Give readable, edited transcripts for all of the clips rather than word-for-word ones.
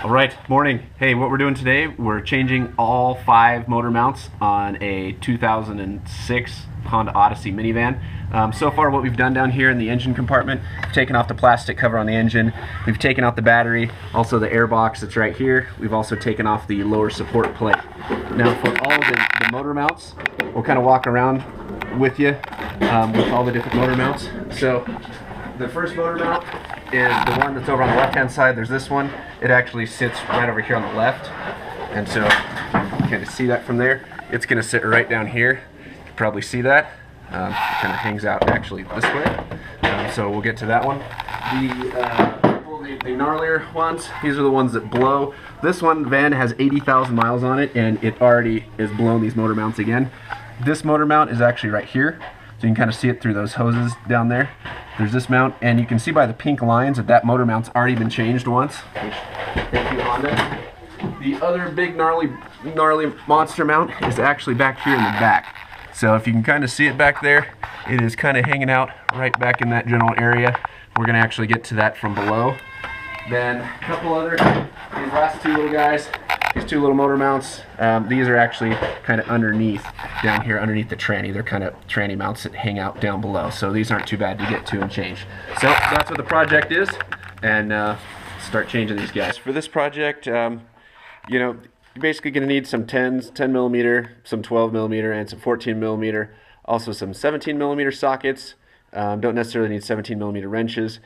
All right, morning. Hey, what we're doing today, we're changing all 5 motor mounts on a 2006 Honda Odyssey minivan. So far what we've done down here in the engine compartment, we've taken off the plastic cover on the engine, we've taken out the battery, also the air box that's right here. We've also taken off the lower support plate. Now for all of the motor mounts, we'll kind of walk around with you with all the different motor mounts. So the first motor mount is the one that's over on the left hand side. There's this one. It actually sits right over here on the left, and so you can kind of see that from there. It's going to sit right down here. You can probably see that. It kind of hangs out actually this way. So we'll get to that one. The gnarlier ones, these are the ones that blow. This one van has 80,000 miles on it, and it already is blown these motor mounts again. This motor mount is actually right here, so you can kind of see it through those hoses down there. There's this mount, and you can see by the pink lines that motor mount's already been changed once. Thank you, Honda. The other big gnarly monster mount is actually back here in the back. So if you can kind of see it back there, it is kind of hanging out right back in that general area. We're going to actually get to that from below. Then a couple other, these last two little guys, these two little motor mounts, these are actually kind of underneath, down here underneath the tranny. They're kind of tranny mounts that hang out down below, so these aren't too bad to get to and change. So that's what the project is, and start changing these guys. For this project, you know, you're basically going to need some 10 millimeter, some 12 millimeter, and some 14 millimeter, also some 17 millimeter sockets. Don't necessarily need 17 millimeter wrenches.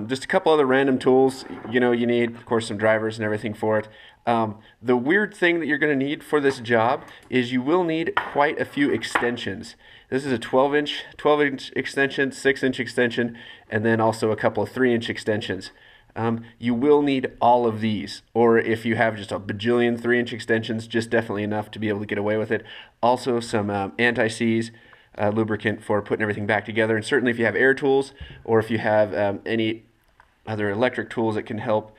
Just a couple other random tools. You know, you need, of course, some drivers and everything for it. The weird thing that you're going to need for this job is you will need quite a few extensions. This is a 12-inch extension, 6-inch extension, and then also a couple of 3-inch extensions. You will need all of these, or if you have just a bajillion 3-inch extensions, just definitely enough to be able to get away with it. Also some anti-seize lubricant for putting everything back together, and certainly if you have air tools or if you have any other electric tools that can help,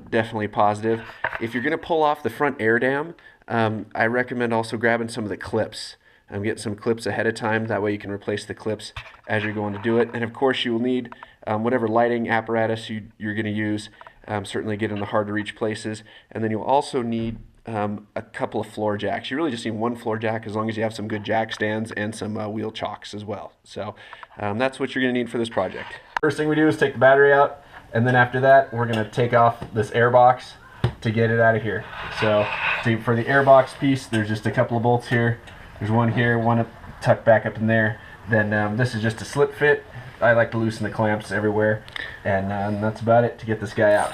definitely positive. If you're going to pull off the front air dam, I recommend also grabbing some of the clips. Get some clips ahead of time, that way you can replace the clips as you're going to do it. And of course you will need whatever lighting apparatus you're going to use, certainly get in the hard to reach places. And then you'll also need a couple of floor jacks. You really just need one floor jack as long as you have some good jack stands and some wheel chocks as well. So that's what you're going to need for this project. First thing we do is take the battery out, and then after that we're going to take off this air box to get it out of here. So for the air box piece, there's just a couple of bolts here. There's one here, one tucked back up in there. Then this is just a slip fit. I like to loosen the clamps everywhere, and that's about it to get this guy out.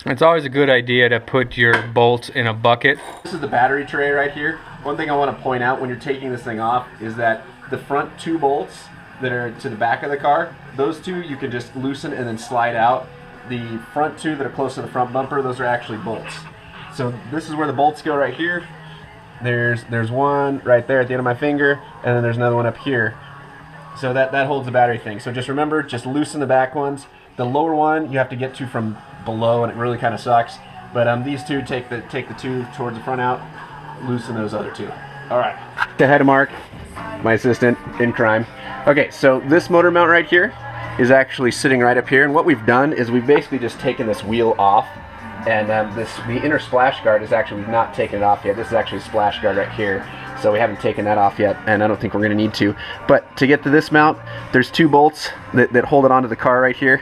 It's always a good idea to put your bolts in a bucket. This is the battery tray right here. One thing I want to point out when you're taking this thing off is that the front 2 bolts that are to the back of the car, those 2 you can just loosen and then slide out. The front 2 that are close to the front bumper, those are actually bolts. So this is where the bolts go right here. There's one right there at the end of my finger, and then there's another one up here. So that holds the battery thing. So just remember, just loosen the back ones. The lower one you have to get to from below, and it really kind of sucks. But these two, take the 2 towards the front out, loosen those other 2. All right. Say hi to Mark, my assistant in crime. Okay, so this motor mount right here is actually sitting right up here, and what we've done is we've basically just taken this wheel off. And the inner splash guard is actually, we've not taken it off yet. This is actually a splash guard right here. So we haven't taken that off yet, and I don't think we're going to need to. But to get to this mount, there's 2 bolts that hold it onto the car right here.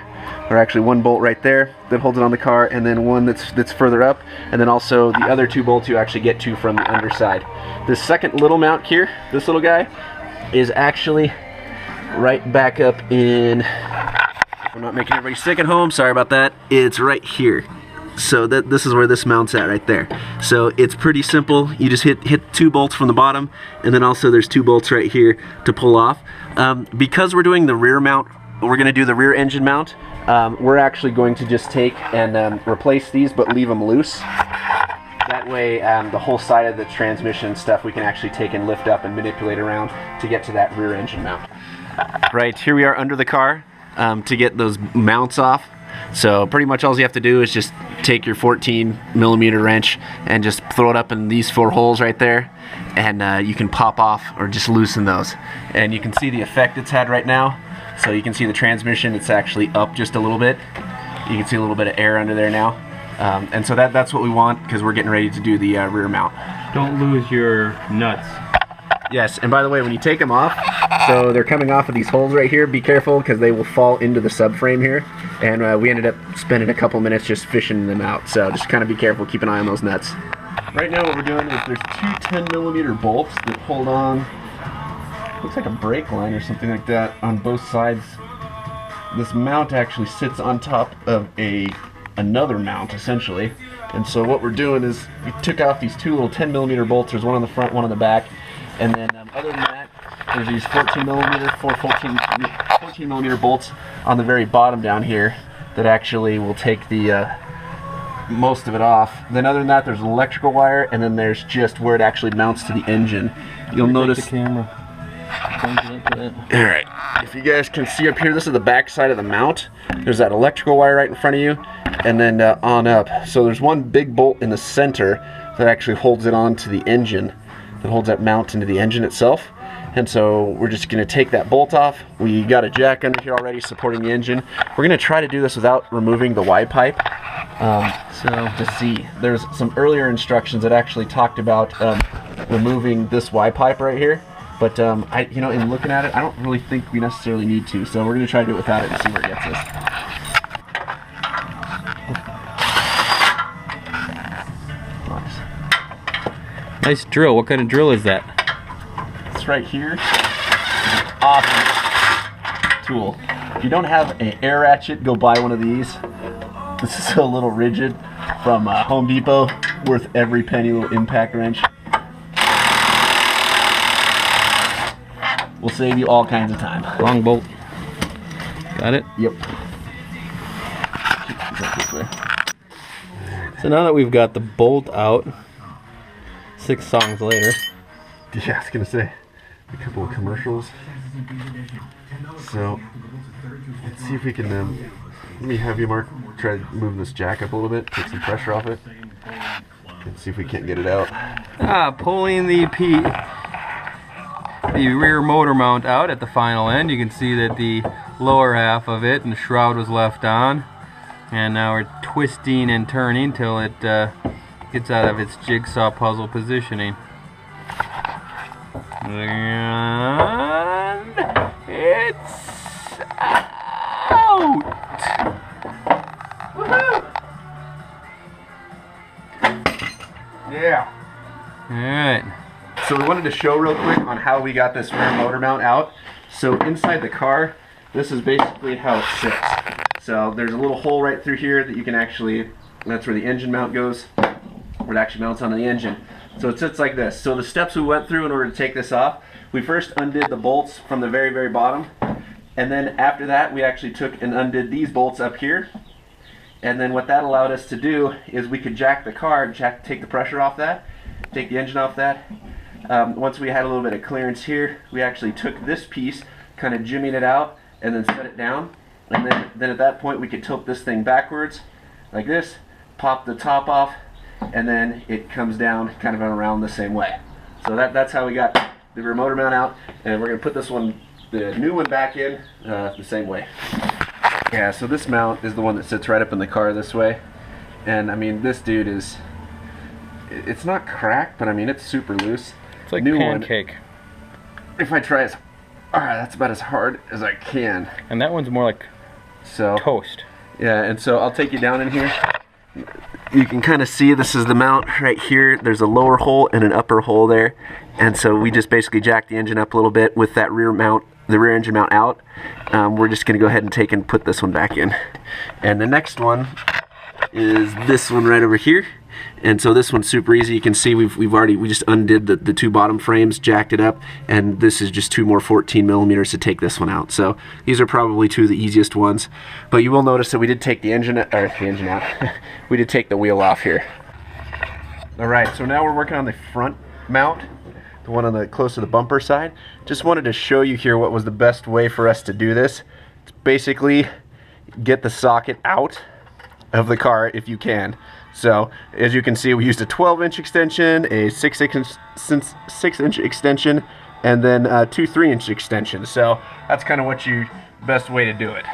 Or actually one bolt right there that holds it on the car, and then one that's further up. And then also the other 2 bolts you actually get to from the underside. This second little mount here, this little guy, is actually right back up in... I'm not making everybody sick at home, sorry about that. It's right here. So this is where this mount's at right there. So it's pretty simple. You just hit 2 bolts from the bottom, and then also there's 2 bolts right here to pull off. Because we're doing the rear mount, we're going to do the rear engine mount. We're actually going to just take and replace these, but leave them loose. That way the whole side of the transmission stuff we can actually take and lift up and manipulate around to get to that rear engine mount. Right, here we are under the car to get those mounts off. So pretty much all you have to do is just take your 14 millimeter wrench and just throw it up in these 4 holes right there, and you can pop off or just loosen those. And you can see the effect it's had right now. So you can see the transmission, it's actually up just a little bit. You can see a little bit of air under there now. And so that's what we want, because we're getting ready to do the rear mount. Don't lose your nuts. Yes, and by the way, when you take them off, so they're coming off of these holes right here, be careful because they will fall into the subframe here. And we ended up spending a couple minutes just fishing them out, so just kind of be careful, keep an eye on those nuts. Right now what we're doing is there's two 10mm bolts that hold on, looks like a brake line or something like that, on both sides. This mount actually sits on top of another mount, essentially. And so what we're doing is we took off these two little 10mm bolts. There's one on the front, one on the back. And then other than that, there's these 14mm bolts on the very bottom down here that actually will take the most of it off. Then other than that, there's an electrical wire, and then there's just where it actually mounts to the engine. You'll notice the camera. Alright, if you guys can see up here, this is the back side of the mount. There's that electrical wire right in front of you, and then on up. So there's one big bolt in the center that actually holds it on to the engine, that holds that mount into the engine itself. And so we're just going to take that bolt off. We got a jack under here already supporting the engine. We're going to try to do this without removing the Y pipe. So to see, there's some earlier instructions that actually talked about removing this Y pipe right here. But you know, in looking at it, I don't really think we necessarily need to. So we're going to try to do it without it and see where it gets us. Nice drill. What kind of drill is that? It's right here. Awesome tool. If you don't have an air ratchet, go buy one of these. This is a little rigid from Home Depot, worth every penny. Little impact wrench. Will save you all kinds of time. Long bolt. Got it? Yep. So now that we've got the bolt out, 6 songs later. Yeah, I was gonna say a couple of commercials. So let's see if we can. Let me have you, Mark, try to move this jack up a little bit, take some pressure off it, and see if we can't get it out. Pulling the rear motor mount out at the final end. You can see that the lower half of it and the shroud was left on, and now we're twisting and turning till it gets out of its jigsaw puzzle positioning. And it's out! Woohoo! Yeah. Alright. So we wanted to show real quick on how we got this rear motor mount out. So inside the car, this is basically how it sits. So there's a little hole right through here that you can actually, that's where the engine mount goes, where it actually mounts onto the engine. So it sits like this. So the steps we went through in order to take this off, we first undid the bolts from the very, very bottom. And then after that, we actually took and undid these bolts up here. And then what that allowed us to do is we could jack the car, take the pressure off that, take the engine off that. Once we had a little bit of clearance here, we actually took this piece, kind of jimmying it out, and then set it down. And then at that point we could tilt this thing backwards, like this, pop the top off, and then it comes down kind of around the same way. So that's how we got the rear motor mount out, and we're going to put this one, the new one, back in the same way. Yeah, so this mount is the one that sits right up in the car this way. And I mean, this dude is, it's not cracked, but I mean, it's super loose. It's like new pancake. One, if I try it, that's about as hard as I can. And that one's more like toast. Yeah, and so I'll take you down in here. You can kind of see this is the mount right here. There's a lower hole and an upper hole there. And so we just basically jacked the engine up a little bit with that rear mount, the rear engine mount out. We're just going to go ahead and take and put this one back in. And the next one is this one right over here. And so this one's super easy. You can see we just undid the two bottom frames, jacked it up, and this is just 2 more 14mm to take this one out. So these are probably 2 of the easiest ones. But you will notice that we did take the engine out. We did take the wheel off here. All right, so now we're working on the front mount, the one on the close to the bumper side. Just wanted to show you here what was the best way for us to do this. It's basically get the socket out of the car if you can. So as you can see, we used a 12-inch extension, a 6-inch extension, and then 2 3-inch extensions. So that's kind of best way to do it.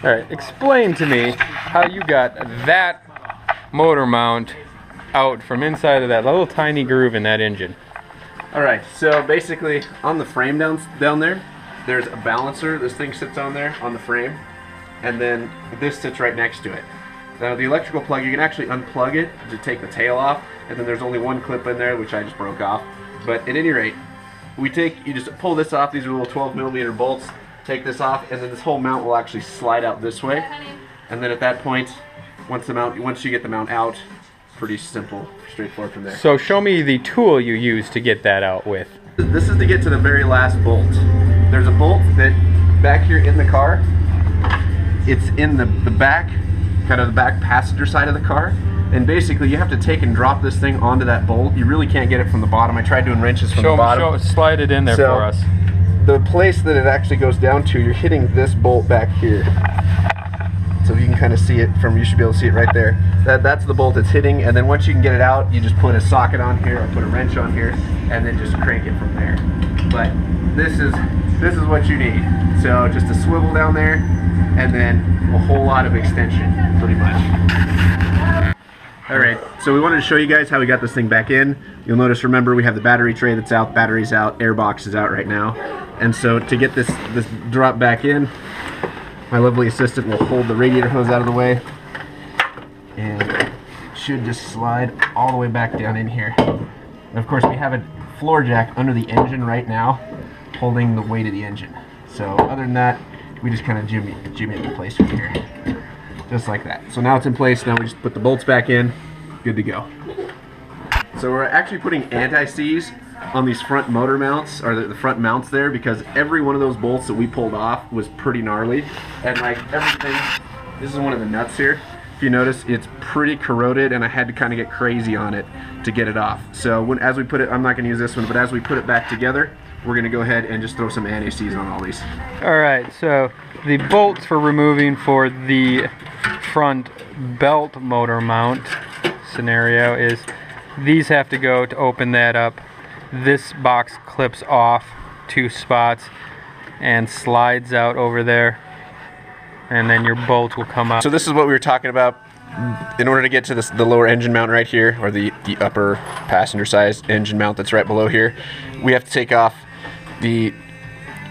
All right, explain to me how you got that motor mount out from inside of that little tiny groove in that engine. Alright, so basically on the frame down there, there's a balancer. This thing sits on there on the frame, and then this sits right next to it. Now the electrical plug, you can actually unplug it to take the tail off, and then there's only one clip in there, which I just broke off. But at any rate, you just pull this off. These are little 12mm bolts. Take this off, and then this whole mount will actually slide out this way. And then at that point, once you get the mount out, pretty simple, straightforward from there. So show me the tool you use to get that out with. This is to get to the very last bolt. There's a bolt that back here in the car. It's in the back, kind of the back passenger side of the car. And basically you have to take and drop this thing onto that bolt. You really can't get it from the bottom. I tried doing wrenches from the bottom. Slide it in there for us. The place that it actually goes down to, you're hitting this bolt back here. So you can kind of see it you should be able to see it right there. That's the bolt it's hitting, and then once you can get it out, you just put a socket on here or put a wrench on here, and then just crank it from there. But this is what you need. So just a swivel down there, and then a whole lot of extension, pretty much. Alright, so we wanted to show you guys how we got this thing back in. You'll notice, remember, we have the battery tray that's out, battery's out, air box is out right now. And so to get this drop back in, my lovely assistant will hold the radiator hose out of the way, and it should just slide all the way back down in here. And of course we have a floor jack under the engine right now, holding the weight of the engine. So other than that, we just kind of jimmy it in place from here. Just like that. So now it's in place, now we just put the bolts back in, good to go. So we're actually putting anti-seize on these front motor mounts, or the front mounts there, because every one of those bolts that we pulled off was pretty gnarly, and like everything, this is one of the nuts here, if you notice it's pretty corroded, and I had to kind of get crazy on it to get it off. So as we put it, I'm not going to use this one, but as we put it back together, we're going to go ahead and just throw some anti-seize on all these. Alright, so the bolts for removing for the front belt motor mount scenario is these have to go to open that up. This box clips off 2 spots and slides out over there, and then your bolt will come out. So this is what we were talking about. In order to get to the lower engine mount right here, or the upper passenger size engine mount that's right below here, we have to take off the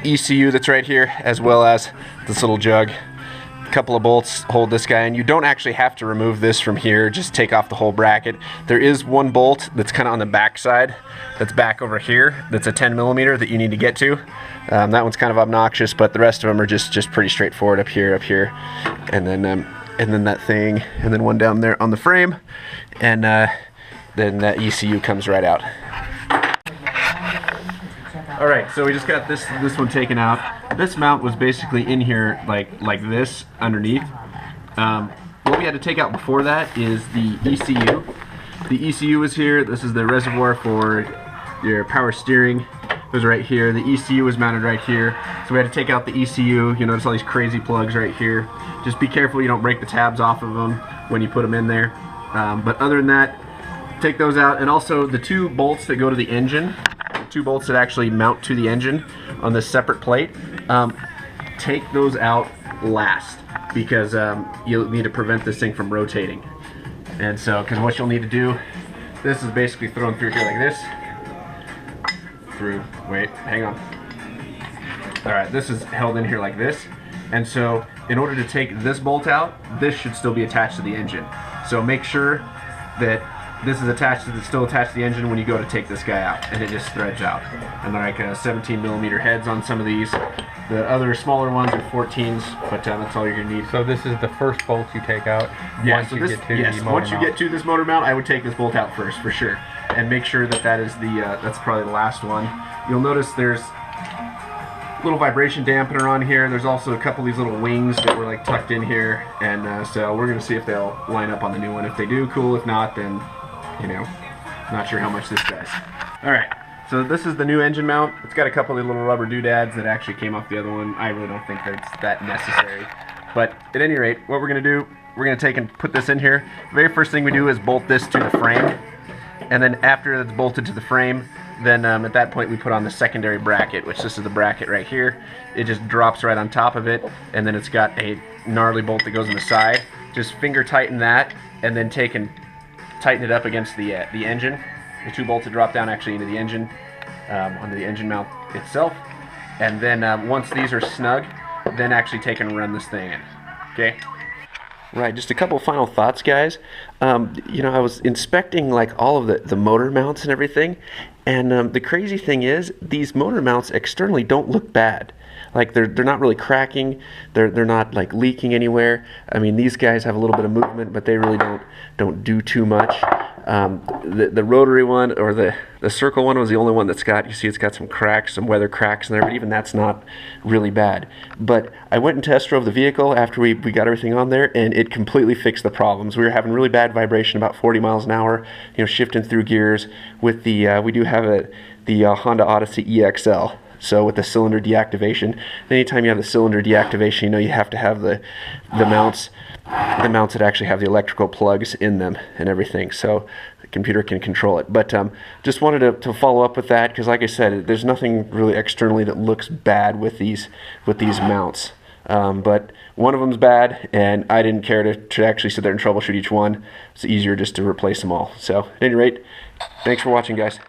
ECU that's right here, as well as this little jug. A couple of bolts hold this guy, and you don't actually have to remove this from here, just take off the whole bracket. There is one bolt that's kind of on the back side, that's back over here, that's a 10mm that you need to get to. That one's kind of obnoxious, but the rest of them are just pretty straightforward up here, and then that thing, and then one down there on the frame, and then that ECU comes right out. Alright, so we just got this one taken out. This mount was basically in here like this underneath. What we had to take out before that is the ECU. The ECU is here. This is the reservoir for your power steering. It was right here. The ECU was mounted right here. So we had to take out the ECU. You notice all these crazy plugs right here. Just be careful you don't break the tabs off of them when you put them in there. But other than that, take those out. And also the 2 bolts that go to the engine, 2 bolts that actually mount to the engine on this separate plate, take those out last, because you'll need to prevent this thing from rotating. And so, because what you'll need to do, this is basically thrown through here like this. Wait, hang on. Alright, this is held in here like this. And so, in order to take this bolt out, this should still be attached to the engine. So make sure that this is still attached to the engine when you go to take this guy out, and it just threads out. And they're like 17mm heads on some of these. The other smaller ones are 14s, but that's all you're gonna need. So this is the first bolt you take out. Yeah, once so you get to the motor once you mount. get to this motor mount, I would take this bolt out first for sure, and make sure that is that's probably the last one. You'll notice there's a little vibration dampener on here. There's also a couple of these little wings that were like tucked in here, and so we're gonna see if they'll line up on the new one. If they do, cool. If not, then you know, not sure how much this does. Alright, so this is the new engine mount. It's got a couple of little rubber doodads that actually came off the other one. I really don't think that's that necessary. But at any rate, what we're going to do, we're going to take and put this in here. The very first thing we do is bolt this to the frame. And then after it's bolted to the frame, Then at that point we put on the secondary bracket, which this is the bracket right here. It just drops right on top of it, and then it's got a gnarly bolt that goes on the side. Just finger tighten that, and then take and tighten it up against the engine. The 2 bolts that drop down actually into the engine, onto the engine mount itself. And then once these are snug, then actually take and run this thing in. Okay? Right, just a couple final thoughts, guys. You know, I was inspecting like all of the motor mounts and everything, and the crazy thing is these motor mounts externally don't look bad. Like they're not really cracking, they're not like leaking anywhere. I mean, these guys have a little bit of movement, but they really don't do too much. The rotary one, or the circle one, was the only one that's got, you see it's got some cracks, some weather cracks in there, but even that's not really bad. But I went and test drove the vehicle after we got everything on there, and it completely fixed the problems. We were having really bad vibration, about 40 miles an hour, you know, shifting through gears with the, we do have the Honda Odyssey EXL. So with the cylinder deactivation, anytime you have the cylinder deactivation, you know you have to have the mounts that actually have the electrical plugs in them and everything, so the computer can control it. But just wanted to follow up with that, because like I said, there's nothing really externally that looks bad with these mounts. But one of them's bad, and I didn't care to actually sit there and troubleshoot each one. It's easier just to replace them all. So at any rate, thanks for watching, guys.